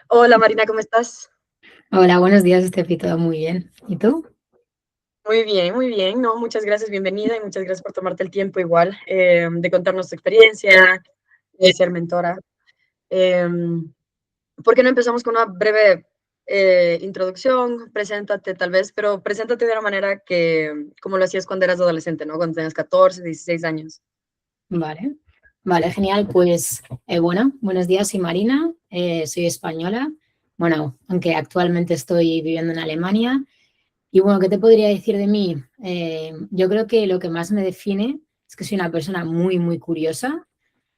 Hola Marina, ¿cómo estás? Hola, buenos días, Estefi, todo muy bien. ¿Y tú? Muy bien, muy bien. No, muchas gracias, bienvenida y muchas gracias por tomarte el tiempo igual de contarnos tu experiencia, de ser mentora. Em, ¿Por qué no empezamos con una breve introducción? Preséntate tal vez, pero preséntate de una manera que, como lo hacías cuando eras adolescente, ¿no? Cuando tenías 14, 16 años. Vale, vale, genial. Pues bueno, buenos días, soy Marina, soy española. Bueno, aunque actualmente estoy viviendo en Alemania. Y bueno, ¿qué te podría decir de mí? Yo creo que lo que más me define es que soy una persona muy, muy curiosa.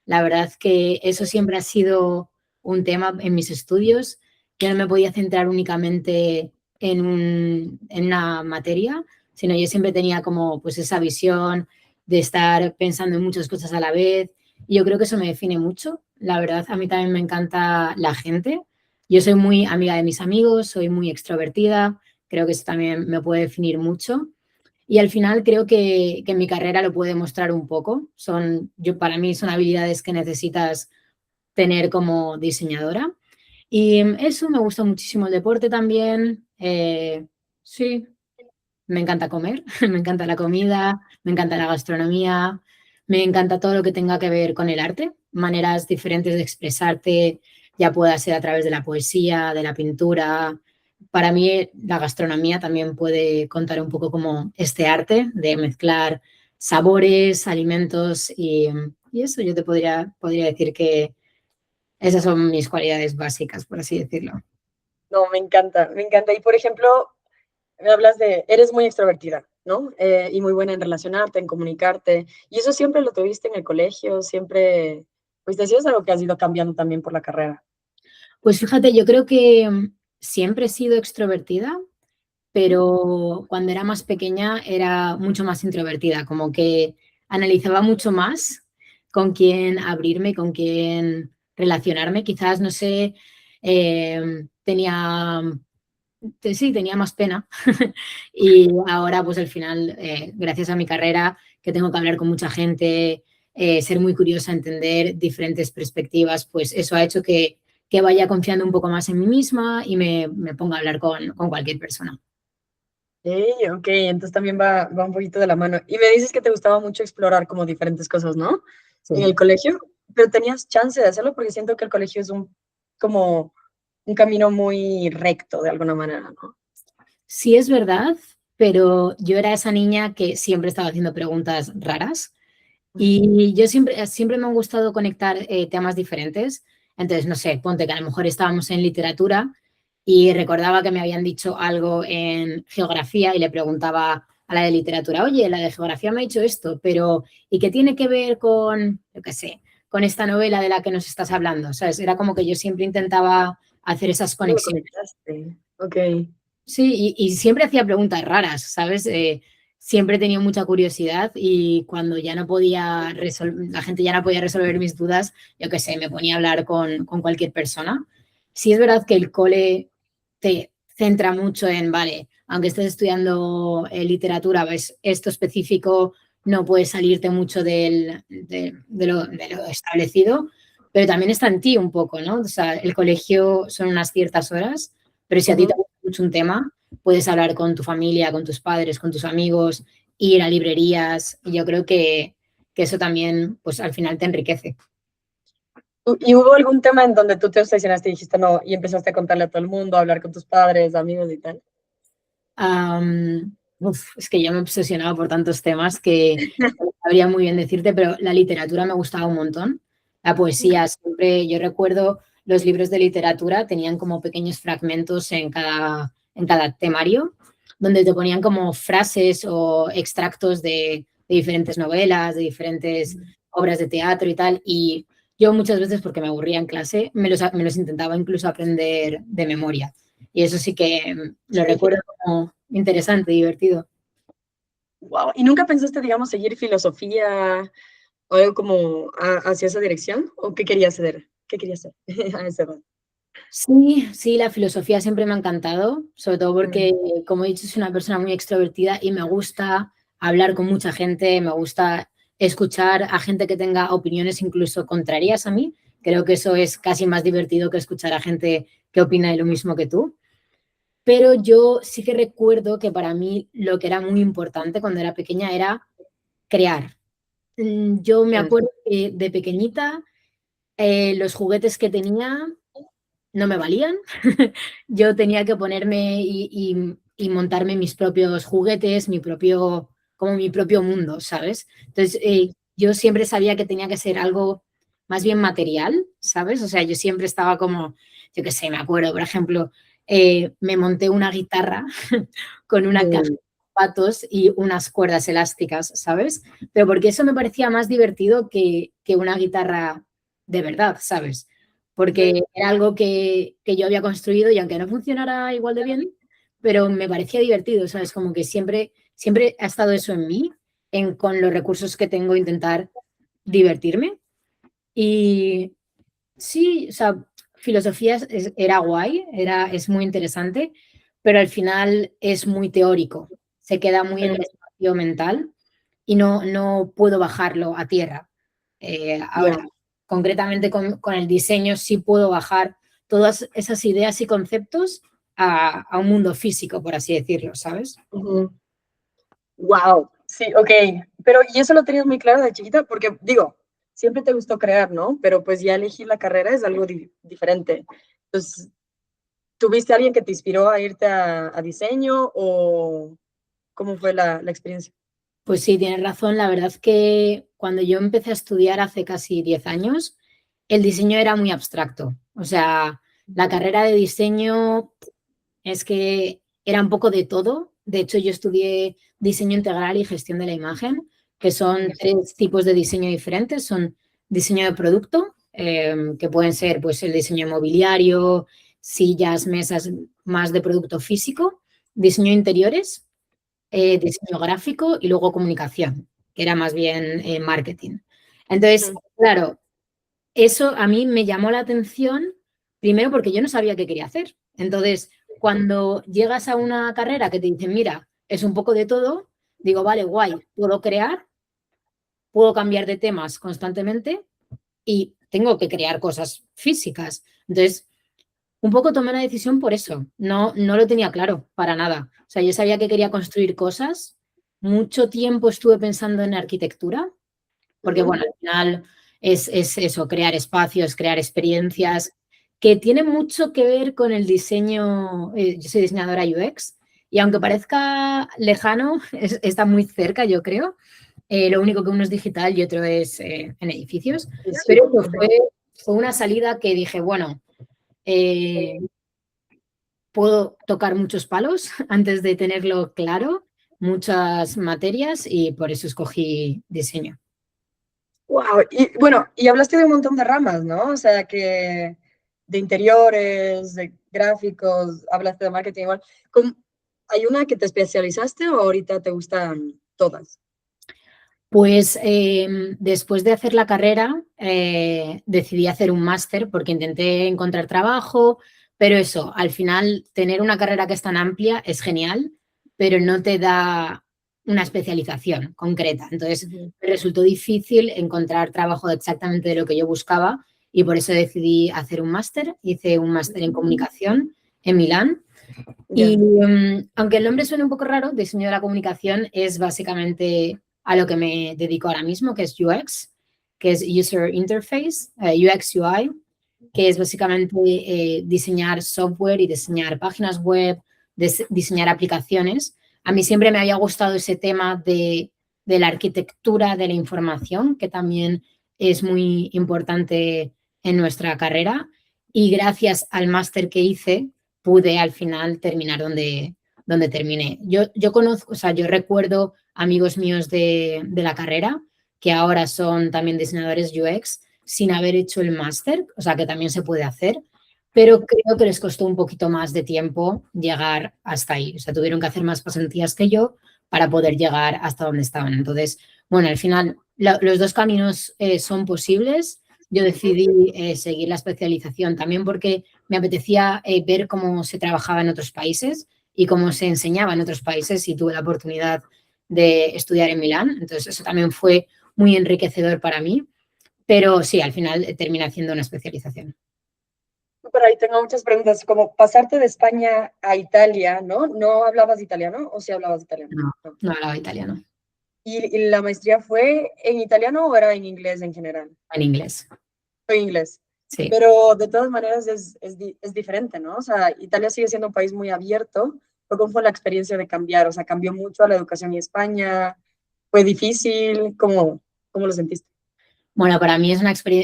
La verdad que eso siempre ha sido un tema en mis estudios. Yo no me podía centrar únicamente en una materia, sino yo siempre tenía como pues esa visión de estar pensando en muchas cosas a la vez. Y yo creo que eso me define mucho. La verdad, a mí también me encanta la gente. Yo soy muy amiga de mis amigos, soy muy extrovertida. Creo que eso también me puede definir mucho. Y al final creo que mi carrera lo puede mostrar un poco. Para mí son habilidades que necesitas tener como diseñadora. Y eso, me gusta muchísimo el deporte también. Sí, me encanta comer, me encanta la comida, me encanta la gastronomía, me encanta todo lo que tenga que ver con el arte, maneras diferentes de expresarte, ya pueda ser a través de la poesía, de la pintura. Para mí la gastronomía también puede contar un poco como este arte de mezclar sabores, alimentos y eso yo te podría decir que esas son mis cualidades básicas, por así decirlo. No, me encanta, me encanta. Y por ejemplo, me hablas de, eres muy extrovertida, ¿no? Y muy buena en relacionarte, en comunicarte. Y eso siempre lo tuviste en el colegio, siempre, pues decías algo que has ido cambiando también por la carrera. Pues fíjate, yo creo que siempre he sido extrovertida, pero cuando era más pequeña era mucho más introvertida, como que analizaba mucho más con quién abrirme, con quién relacionarme. Quizás, no sé, tenía más pena y ahora pues al final, gracias a mi carrera, que tengo que hablar con mucha gente, ser muy curiosa, entender diferentes perspectivas, pues eso ha hecho que vaya confiando un poco más en mí misma y me ponga a hablar con cualquier persona. Ok, entonces también va un poquito de la mano. Y me dices que te gustaba mucho explorar como diferentes cosas, ¿no? En Sí. el colegio, pero tenías chance de hacerlo porque siento que el colegio es como un camino muy recto de alguna manera, ¿no? Sí, es verdad, pero yo era esa niña que siempre estaba haciendo preguntas raras y yo siempre me ha gustado conectar temas diferentes. Entonces, no sé, ponte que a lo mejor estábamos en literatura y recordaba que me habían dicho algo en geografía y le preguntaba a la de literatura, oye, la de geografía me ha dicho esto, pero ¿y qué tiene que ver con, yo qué sé, con esta novela de la que nos estás hablando? ¿Sabes? Era como que yo siempre intentaba hacer esas No lo conexiones. conectaste. Ok. Sí, y siempre hacía preguntas raras, ¿sabes? Siempre he tenido mucha curiosidad y cuando ya no podía la gente ya no podía resolver mis dudas, yo qué sé, me ponía a hablar con cualquier persona. Sí es verdad que el cole te centra mucho en, vale, aunque estés estudiando literatura, ves esto específico, no puedes salirte mucho de lo establecido, pero también está en ti un poco, ¿no? O sea, el colegio son unas ciertas horas, pero si a ti te Ujú. gusta mucho un tema, puedes hablar con tu familia, con tus padres, con tus amigos, ir a librerías. Y yo creo que eso también, pues al final te enriquece. ¿Y hubo algún tema en donde tú te obsesionaste y dijiste no, y empezaste a contarle a todo el mundo, a hablar con tus padres, amigos y tal? Es que yo me he obsesionado por tantos temas que no sabría muy bien decirte, pero la literatura me gustaba un montón. La poesía, siempre, yo recuerdo los libros de literatura tenían como pequeños fragmentos en cada temario, donde te ponían como frases o extractos de diferentes novelas, de diferentes obras de teatro y tal. Y yo muchas veces, porque me aburría en clase, me los intentaba incluso aprender de memoria. Y eso sí que lo recuerdo como interesante, divertido. Wow. ¿Y nunca pensaste, digamos, seguir filosofía o algo como hacia esa dirección? ¿O qué querías hacer? ¿Qué querías hacer a esa edad? Sí, sí, la filosofía siempre me ha encantado, sobre todo porque, Mm. como he dicho, soy una persona muy extrovertida y me gusta hablar con mucha gente, me gusta escuchar a gente que tenga opiniones incluso contrarias a mí. Creo que eso es casi más divertido que escuchar a gente que opina de lo mismo que tú. Pero yo sí que recuerdo que para mí lo que era muy importante cuando era pequeña era crear. Yo me Mm, acuerdo que de pequeñita los juguetes que tenía no me valían. Yo tenía que ponerme y montarme mis propios juguetes, como mi propio mundo, ¿sabes? Entonces, yo siempre sabía que tenía que ser algo más bien material, ¿sabes? O sea, yo siempre estaba como, yo qué sé, me acuerdo, por ejemplo, me monté una guitarra con una caja mm, de patos y unas cuerdas elásticas, ¿sabes? Pero porque eso me parecía más divertido que una guitarra de verdad, ¿sabes? Porque ujú. era algo que yo había construido y aunque no funcionara igual de bien, pero me parecía divertido, ¿sabes? Como que siempre ha estado eso en mí, con los recursos que tengo, intentar divertirme. Y sí, o sea, filosofía era guay, es muy interesante, pero al final es muy teórico, se queda muy en el espacio mental y no puedo bajarlo a tierra. Ahora, Ya. concretamente con el diseño sí puedo bajar todas esas ideas y conceptos a un mundo físico, por así decirlo, ¿sabes? Wow, sí, ok. Pero, ¿y eso lo tenías muy claro de chiquita? Porque, digo, siempre te gustó crear, ¿no? Pero pues ya elegir la carrera es algo diferente. Entonces, ¿tuviste a alguien que te inspiró a irte a diseño o cómo fue la experiencia? Pues sí, tienes razón. La verdad que cuando yo empecé a estudiar hace casi 10 años, el diseño era muy abstracto. O sea, la carrera de diseño es que era un poco de todo. De hecho, yo estudié diseño integral y gestión de la imagen, que son tres tipos de diseño diferentes. Son diseño de producto, que pueden ser pues, el diseño mobiliario, sillas, mesas, más de producto físico, diseño de interiores, diseño gráfico y luego comunicación, que era más bien marketing. Entonces, Ujú. claro, eso a mí me llamó la atención, primero porque yo no sabía qué quería hacer. Entonces, cuando llegas a una carrera que te dicen, mira, es un poco de todo, digo, vale, guay, puedo crear, puedo cambiar de temas constantemente y tengo que crear cosas físicas. Entonces, un poco tomé la decisión por eso. No lo tenía claro para nada. O sea, yo sabía que quería construir cosas. Mucho tiempo estuve pensando en arquitectura, porque Ujú. bueno, al final es eso, crear espacios, crear experiencias, que tiene mucho que ver con el diseño. Yo soy diseñadora UX y aunque parezca lejano, está muy cerca, yo creo. Lo único que uno es digital y otro es en edificios. Pero Físico. pues, Ujú. fue una salida que dije, bueno, eh, puedo tocar muchos palos antes de tenerlo claro, muchas materias y por eso escogí diseño. Wow, y bueno, y hablaste de un montón de ramas, ¿no? O sea, que de interiores, de gráficos, hablaste de marketing igual. ¿Hay una que te especializaste o ahorita te gustan todas? Pues después de hacer la carrera decidí hacer un máster porque intenté encontrar trabajo, pero eso, al final tener una carrera que es tan amplia es genial, pero no te da una especialización concreta. Entonces Ujú. me resultó difícil encontrar trabajo exactamente de lo que yo buscaba y por eso decidí hacer un máster. Hice un máster en comunicación en Milán. Y Ya. aunque el nombre suene un poco raro, diseño de la comunicación es básicamente a lo que me dedico ahora mismo, que es UX, que es User Interface, UX UI, que es básicamente diseñar software y diseñar páginas web, diseñar aplicaciones. A mí siempre me había gustado ese tema de la arquitectura de la información, que también es muy importante en nuestra carrera. Y gracias al máster que hice, pude al final terminar donde terminé. Yo conozco, o sea, yo recuerdo amigos míos de la carrera que ahora son también diseñadores UX sin haber hecho el máster, o sea, que también se puede hacer, pero creo que les costó un poquito más de tiempo llegar hasta ahí. O sea, tuvieron que hacer más pasantías que yo para poder llegar hasta donde estaban. Entonces, bueno, al final los dos caminos son posibles. Yo decidí seguir la especialización también porque me apetecía ver cómo se trabajaba en otros países y cómo se enseñaba en otros países y tuve la oportunidad de estudiar en Milán. Entonces, eso también fue muy enriquecedor para mí. Pero sí, al final termina haciendo una especialización. Por ahí tengo muchas preguntas, como pasarte de España a Italia, ¿no? ¿No hablabas italiano o sí hablabas italiano? No, No. no hablaba italiano, ¿Y la maestría fue en italiano o era en inglés en general? en inglés. Fue en inglés. Sí. Pero de todas maneras es diferente, ¿no? O sea, Italia sigue siendo un país muy abierto. ¿Cómo fue la experiencia de cambiar? O sea, ¿cambió mucho la educación en España? ¿Fue difícil? ¿Cómo lo sentiste? Bueno, para mí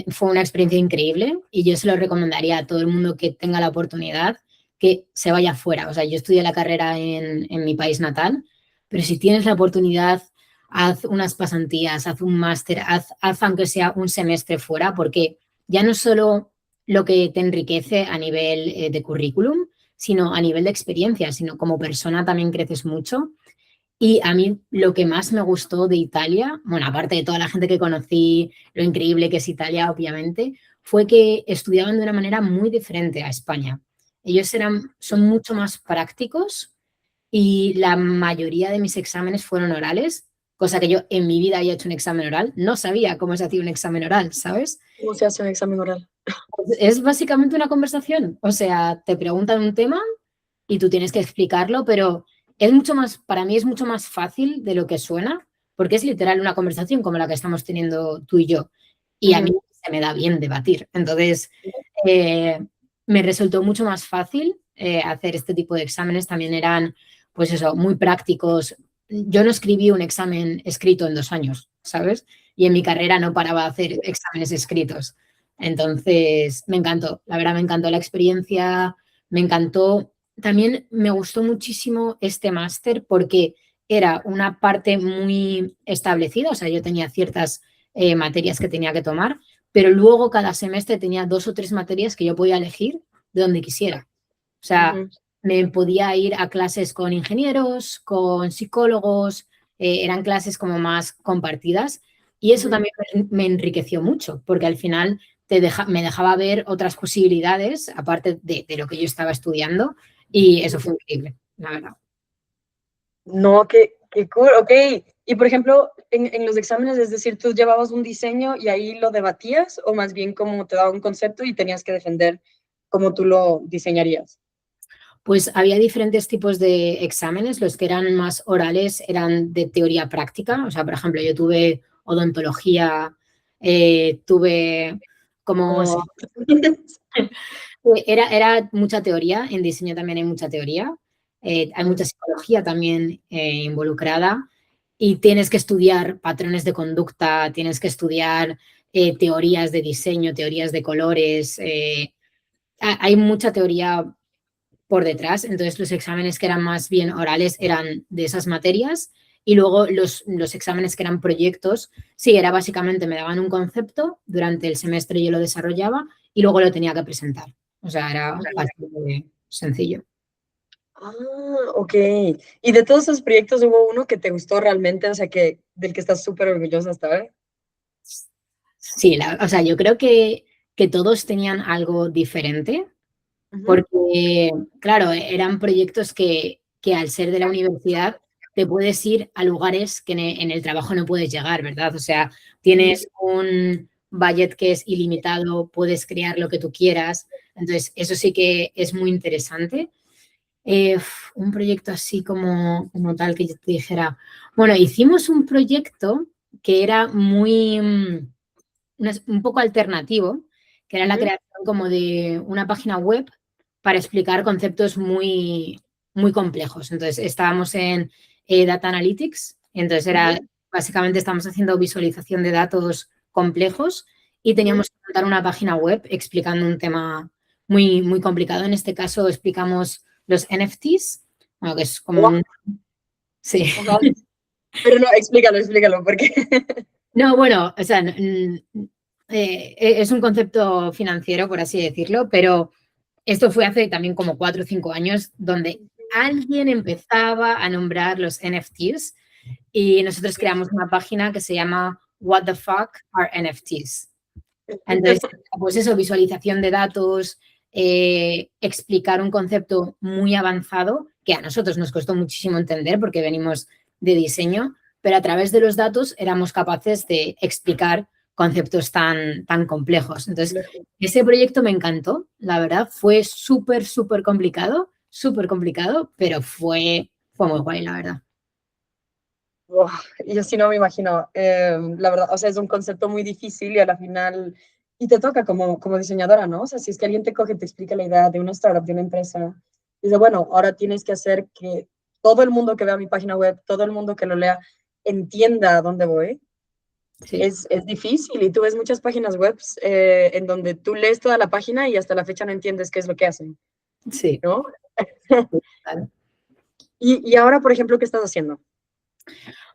fue una experiencia increíble y yo se lo recomendaría a todo el mundo que tenga la oportunidad que se vaya fuera. O sea, yo estudié la carrera en mi país natal, pero si tienes la oportunidad, haz unas pasantías, haz un máster, haz aunque sea un semestre fuera, porque ya no es solo lo que te enriquece a nivel de currículum, sino a nivel de experiencia, sino como persona también creces mucho. Y a mí lo que más me gustó de Italia, bueno, aparte de toda la gente que conocí, lo increíble que es Italia, obviamente, fue que estudiaban de una manera muy diferente a España. Ellos son mucho más prácticos y la mayoría de mis exámenes fueron orales, cosa que yo en mi vida había hecho un examen oral. No sabía cómo se hacía un examen oral, ¿sabes? ¿Cómo se hace un examen oral? Es básicamente una conversación. O sea, te preguntan un tema y tú tienes que explicarlo, pero es mucho más, para mí es mucho más fácil de lo que suena, porque es literal una conversación como la que estamos teniendo tú y yo. Y a mí Ujú. se me da bien debatir. Entonces, eh, me resultó mucho más fácil hacer este tipo de exámenes. También eran, pues eso, muy prácticos. Yo no escribí un examen escrito en 2 años, ¿sabes? Y en mi carrera no paraba de hacer exámenes escritos. Entonces, me encantó, la verdad me encantó la experiencia, me encantó. También me gustó muchísimo este máster porque era una parte muy establecida, o sea, yo tenía ciertas materias que tenía que tomar, pero luego cada semestre tenía 2 o 3 materias que yo podía elegir de donde quisiera. O sea, Ujú. me podía ir a clases con ingenieros, con psicólogos, eran clases como más compartidas y eso Ujú. también me enriqueció mucho porque al final me dejaba ver otras posibilidades aparte de lo que yo estaba estudiando y eso fue increíble, la verdad. No, qué cool, ok. Y por ejemplo, en los exámenes, es decir, tú llevabas un diseño y ahí lo debatías, o más bien como te daba un concepto y tenías que defender cómo tú lo diseñarías. Pues había diferentes tipos de exámenes, los que eran más orales eran de teoría práctica, o sea, por ejemplo, yo tuve odontología, tuve ¿Cómo como así? era mucha teoría, en diseño también hay mucha teoría, hay Ah, mucha psicología también involucrada y tienes que estudiar patrones de conducta, tienes que estudiar teorías de diseño, teorías de colores, hay mucha teoría por detrás, entonces los exámenes que eran más bien orales eran de esas materias y luego los exámenes que eran proyectos, sí, era básicamente me daban un concepto, durante el semestre yo lo desarrollaba y luego lo tenía que presentar. O sea, era ujú. bastante sencillo. Ah, ok. Y de todos esos proyectos hubo uno que te gustó realmente, o sea, del que estás súper orgullosa hasta ahora. Sí, o sea, yo creo que todos tenían algo diferente, Ujú. porque, claro, eran proyectos que al ser de la universidad te puedes ir a lugares que en el trabajo no puedes llegar, ¿verdad? O sea, Ujú. tienes un budget que es ilimitado, puedes crear lo que tú quieras. Entonces, eso sí que es muy interesante. Un proyecto así como tal que yo te dijera. Bueno, hicimos un proyecto que era un poco alternativo, que era la Ujú. creación como de una página web para explicar conceptos muy, muy complejos. Entonces, estábamos en Data Analytics, entonces Ujú. básicamente estamos haciendo visualización de datos complejos y Ujú. teníamos que montar una página web explicando un tema muy, muy complicado. En este caso explicamos los NFTs, bueno, que es como Guau. un... Sí. Ajá. Pero no, explícalo, porque. No, bueno, o sea, es un concepto financiero, por así decirlo, pero esto fue hace también como 4 o 5 años, donde alguien empezaba a nombrar los NFTs y nosotros creamos una página que se llama What the fuck are NFTs. Entonces, pues eso, visualización de datos, explicar un concepto muy avanzado que a nosotros nos costó muchísimo entender porque venimos de diseño, pero a través de los datos éramos capaces de explicar conceptos tan complejos. Entonces, ese proyecto me encantó, la verdad, fue súper complicado, pero fue muy guay, la verdad. Uf, yo sí no me imagino, la verdad, o sea, es un concepto muy difícil y a la final, y te toca como diseñadora, ¿no? O sea, si es que alguien te coge, te explica la idea de una startup, de una empresa, dice, bueno, ahora tienes que hacer que todo el mundo que vea mi página web, todo el mundo que lo lea, entienda a dónde voy. Sí, Es difícil y tú ves muchas páginas web en donde tú lees toda la página y hasta la fecha no entiendes qué es lo que hacen, sí. ¿no? Claro. Y ahora, por ejemplo, ¿qué estás haciendo?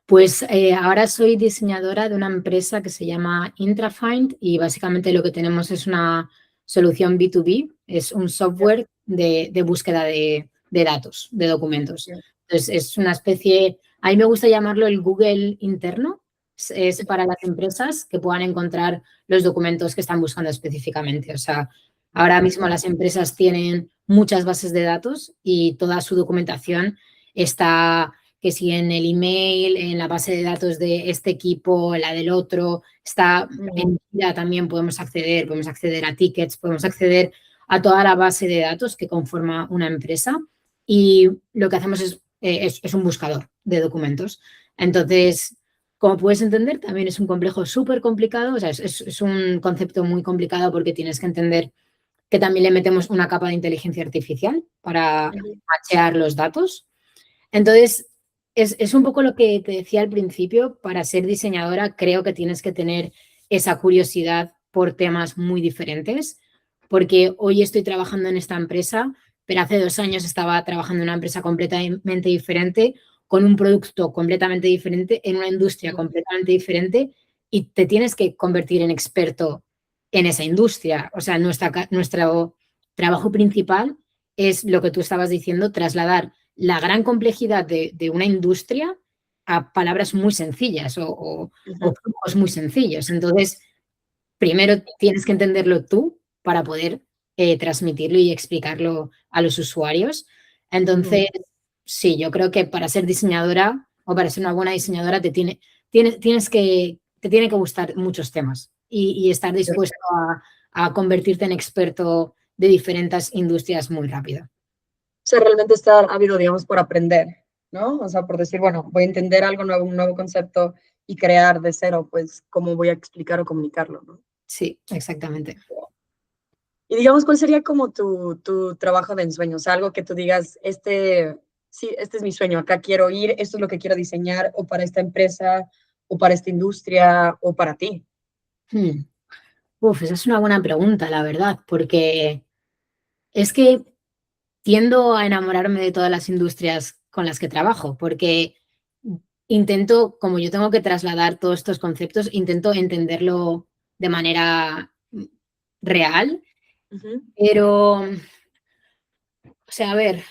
Pues ahora soy diseñadora de una empresa que se llama Intrafind y básicamente lo que tenemos es una solución B2B, es un software de búsqueda de datos, de documentos. Entonces es una especie, a mí me gusta llamarlo el Google interno, es para las empresas que puedan encontrar los documentos que están buscando específicamente. O sea, ahora mismo las empresas tienen muchas bases de datos y toda su documentación está que si en el email, en la base de datos de este equipo, la del otro, está en Jira también podemos acceder a tickets, podemos acceder a toda la base de datos que conforma una empresa y lo que hacemos es un buscador de documentos. Entonces, como puedes entender, también es un complejo súper complicado, o sea, es un concepto muy complicado porque tienes que entender que también le metemos una capa de inteligencia artificial para machear los datos. Entonces, es un poco lo que te decía al principio, para ser diseñadora creo que tienes que tener esa curiosidad por temas muy diferentes, porque hoy estoy trabajando en esta empresa, pero hace 2 años estaba trabajando en una empresa completamente diferente, con un producto completamente diferente, en una industria completamente diferente, y te tienes que convertir en experto en esa industria. O sea, nuestro trabajo principal es lo que tú estabas diciendo, trasladar la gran complejidad de una industria a palabras muy sencillas o flujos muy sencillos. Entonces, primero tienes que entenderlo tú para poder transmitirlo y explicarlo a los usuarios. Entonces, sí, yo creo que para ser diseñadora o para ser una buena diseñadora te tiene que gustar muchos temas y estar dispuesto a convertirte en experto de diferentes industrias muy rápido. Sea, realmente está ávido, digamos, por aprender, ¿no? O sea, por decir, bueno, voy a entender algo nuevo, un nuevo concepto y crear de cero, pues, cómo voy a explicar o comunicarlo, ¿no? Sí, exactamente. Y digamos, ¿cuál sería como tu trabajo de ensueño? O sea, algo que tú digas, sí, este es mi sueño, acá quiero ir, esto es lo que quiero diseñar, o para esta empresa, o para esta industria, o para ti. Hmm. Uf, esa es una buena pregunta, la verdad, porque es que tiendo a enamorarme de todas las industrias con las que trabajo, porque intento, como yo tengo que trasladar todos estos conceptos, intento entenderlo de manera real, pero, o sea, a ver,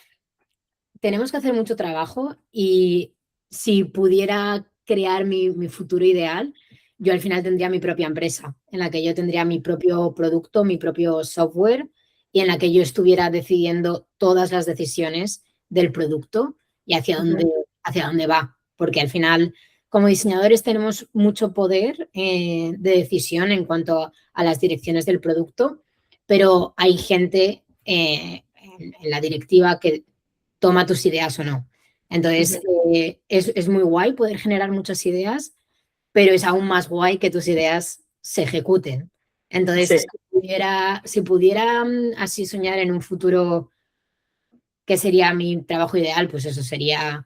tenemos que hacer mucho trabajo y si pudiera crear mi futuro ideal, yo al final tendría mi propia empresa, en la que yo tendría mi propio producto, mi propio software y en la que yo estuviera decidiendo todas las decisiones del producto y hacia dónde va. Porque al final, como diseñadores, tenemos mucho poder de decisión en cuanto a las direcciones del producto, pero hay gente en la directiva que toma tus ideas o no. Entonces, es muy guay poder generar muchas ideas, pero es aún más guay que tus ideas se ejecuten. Entonces, Sí. si pudiera así soñar en un futuro, ¿qué sería mi trabajo ideal? Pues eso sería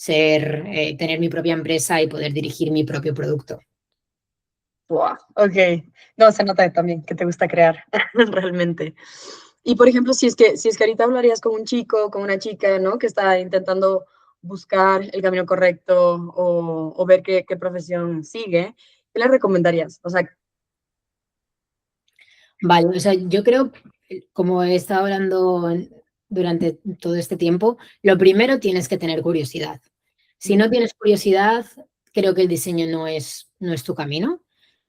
tener mi propia empresa y poder dirigir mi propio producto. Wow, ok. No, se nota también que te gusta crear, realmente. Y por ejemplo, si es que ahorita hablarías con un chico, con una chica, ¿no? Que está intentando buscar el camino correcto o ver qué profesión sigue, ¿qué le recomendarías? O sea, Vale, o sea, yo creo, como he estado hablando durante todo este tiempo, lo primero tienes que tener curiosidad. Si no tienes curiosidad, creo que el diseño no es tu camino.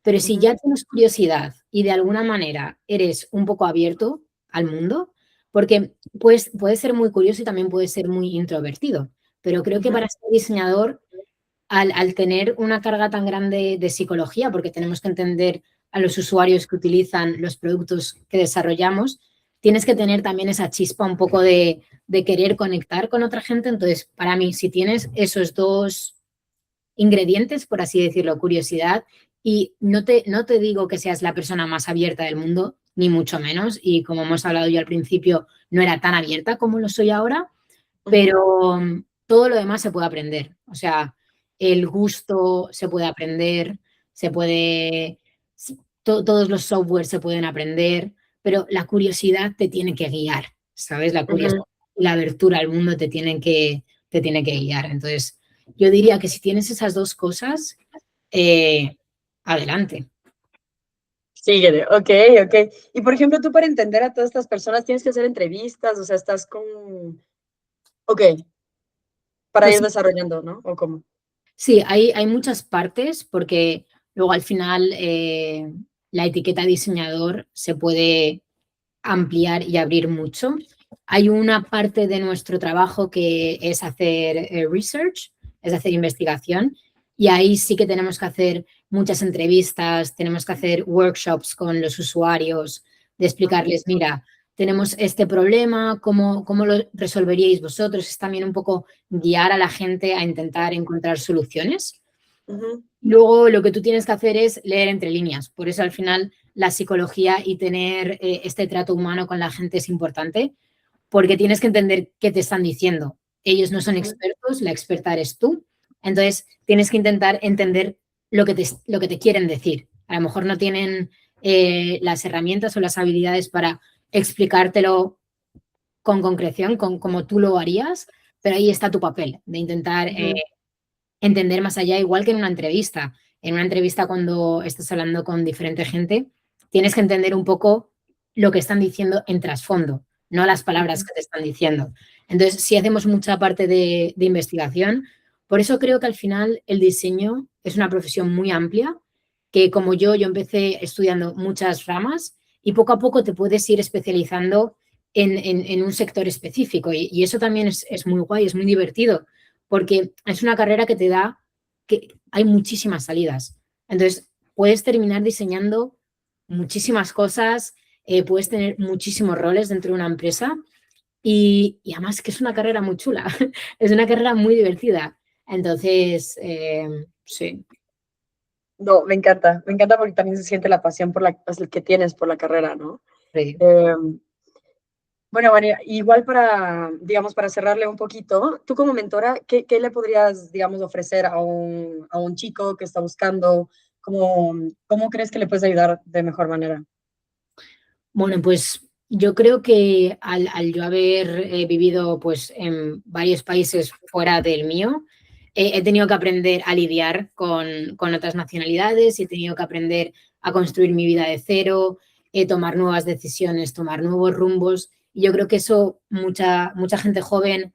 Pero si ya tienes curiosidad y de alguna manera eres un poco abierto al mundo, porque puedes ser muy curioso y también puedes ser muy introvertido. Pero creo que para ser diseñador al tener una carga tan grande de psicología, porque tenemos que entender a los usuarios que utilizan los productos que desarrollamos, tienes que tener también esa chispa un poco de querer conectar con otra gente. Entonces, para mí, si tienes esos dos ingredientes, por así decirlo, curiosidad, y no te digo que seas la persona más abierta del mundo, ni mucho menos, y como hemos hablado yo al principio, no era tan abierta como lo soy ahora, Ujú, pero todo lo demás se puede aprender. O sea, el gusto se puede aprender, se puede, todos los softwares se pueden aprender, pero la curiosidad te tiene que guiar, ¿sabes? La curiosidad ujú. y la abertura al mundo te tiene que guiar. Entonces, yo diría que si tienes esas dos cosas, eh, adelante. Síguele, ok, ok. Y por ejemplo, tú para entender a todas estas personas tienes que hacer entrevistas, o sea, estás con... Ok, para ir Pues desarrollando, ¿no? ¿O cómo? sí, hay muchas partes porque luego al final la etiqueta diseñador se puede ampliar y abrir mucho. Hay una parte de nuestro trabajo que es hacer research, es hacer investigación, y ahí sí que tenemos que hacer muchas entrevistas, tenemos que hacer workshops con los usuarios, de explicarles, mira, tenemos este problema, cómo lo resolveríais vosotros? Es también un poco guiar a la gente a intentar encontrar soluciones. Ujú, Luego lo que tú tienes que hacer es leer entre líneas. Por eso al final la psicología y tener este trato humano con la gente es importante, porque tienes que entender qué te están diciendo. Ellos no son ujú, expertos, la experta eres tú. Entonces tienes que intentar entender lo que te quieren decir. A lo mejor no tienen las herramientas o las habilidades para explicártelo con concreción, con como tú lo harías, pero ahí está tu papel, de intentar ujú, entender más allá, igual que en una entrevista. En una entrevista, cuando estás hablando con diferente gente, tienes que entender un poco lo que están diciendo en trasfondo, no las palabras ujú. que te están diciendo. Entonces, sí hacemos mucha parte de investigación. Por eso creo que al final el diseño es una profesión muy amplia, que como yo empecé estudiando muchas ramas y poco a poco te puedes ir especializando en un sector específico. Y eso también es muy guay, es muy divertido, porque es una carrera que te da, que hay muchísimas salidas. Entonces, puedes terminar diseñando muchísimas cosas, puedes tener muchísimos roles dentro de una empresa y además que es una carrera muy chula, es una carrera muy divertida. Entonces, sí. No, me encanta porque también se siente la pasión por la pues, que tienes por la carrera, ¿no? Sí. Em, bueno, María, igual para, digamos, para cerrarle un poquito, tú como mentora, ¿qué le podrías, digamos, ofrecer a un chico que está buscando? ¿Cómo crees que le puedes ayudar de mejor manera? Bueno, pues yo creo que al yo haber vivido pues, en varios países fuera del mío, he tenido que aprender a lidiar con otras nacionalidades y he tenido que aprender a construir mi vida de cero, tomar nuevas decisiones, tomar nuevos rumbos. Y yo creo que eso mucha gente joven,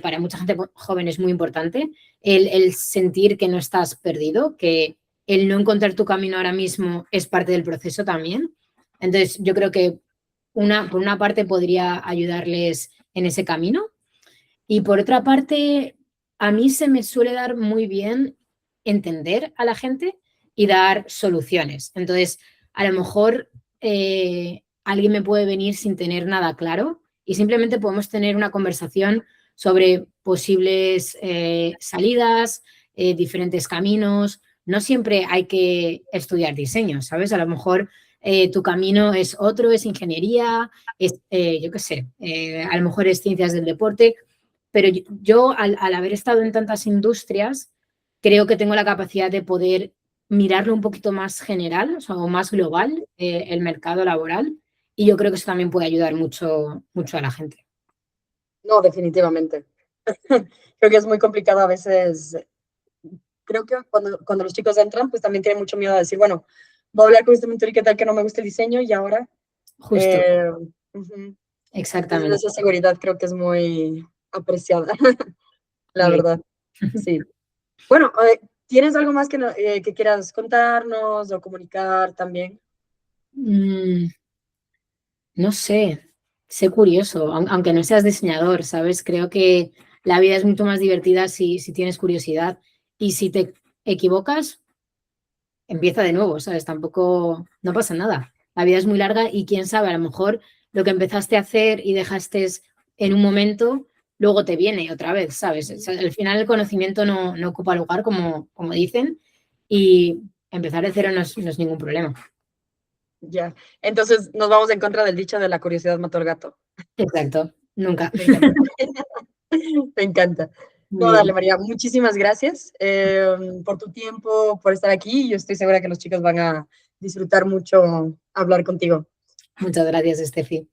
para mucha gente joven es muy importante, el sentir que no estás perdido, que el no encontrar tu camino ahora mismo es parte del proceso también. Entonces, yo creo que por una parte podría ayudarles en ese camino y por otra parte, a mí se me suele dar muy bien entender a la gente y dar soluciones. Entonces, a lo mejor alguien me puede venir sin tener nada claro y simplemente podemos tener una conversación sobre posibles salidas, diferentes caminos. No siempre hay que estudiar diseño, ¿sabes? A lo mejor tu camino es otro, es ingeniería, es, yo qué sé, a lo mejor es ciencias del deporte, pero yo al haber estado en tantas industrias, creo que tengo la capacidad de poder mirarlo un poquito más general, o sea, o más global, el mercado laboral, y yo creo que eso también puede ayudar mucho a la gente. No, definitivamente. Creo que es muy complicado a veces. Creo que cuando los chicos entran, pues también tienen mucho miedo a decir, bueno, voy a hablar con este mentor y qué tal que no me gusta el diseño y ahora. Justo, eh, Ujú. Entonces, exactamente. esa seguridad creo que es muy apreciada, la Muy verdad. Sí. Bueno, ¿tienes algo más que quieras contarnos o comunicar también? bien. No sé curioso, aunque no seas diseñador, ¿sabes? Creo que la vida es mucho más divertida si tienes curiosidad Y si te equivocas, empieza de nuevo, ¿sabes? Tampoco, no pasa nada. La vida es muy larga y quién sabe, a lo mejor lo que empezaste a hacer y dejaste en un momento, luego te viene otra vez, ¿sabes? O sea, al final el conocimiento no ocupa lugar, como dicen, y empezar de cero no es ningún problema. Ya. Entonces nos vamos en contra del dicho de la curiosidad mató al gato. Exacto, nunca. Me encanta. Me encanta. Muy No, dale, bien, María, muchísimas gracias por tu tiempo, por estar aquí. Yo estoy segura que los chicos van a disfrutar mucho hablar contigo. muchas gracias, Estefi.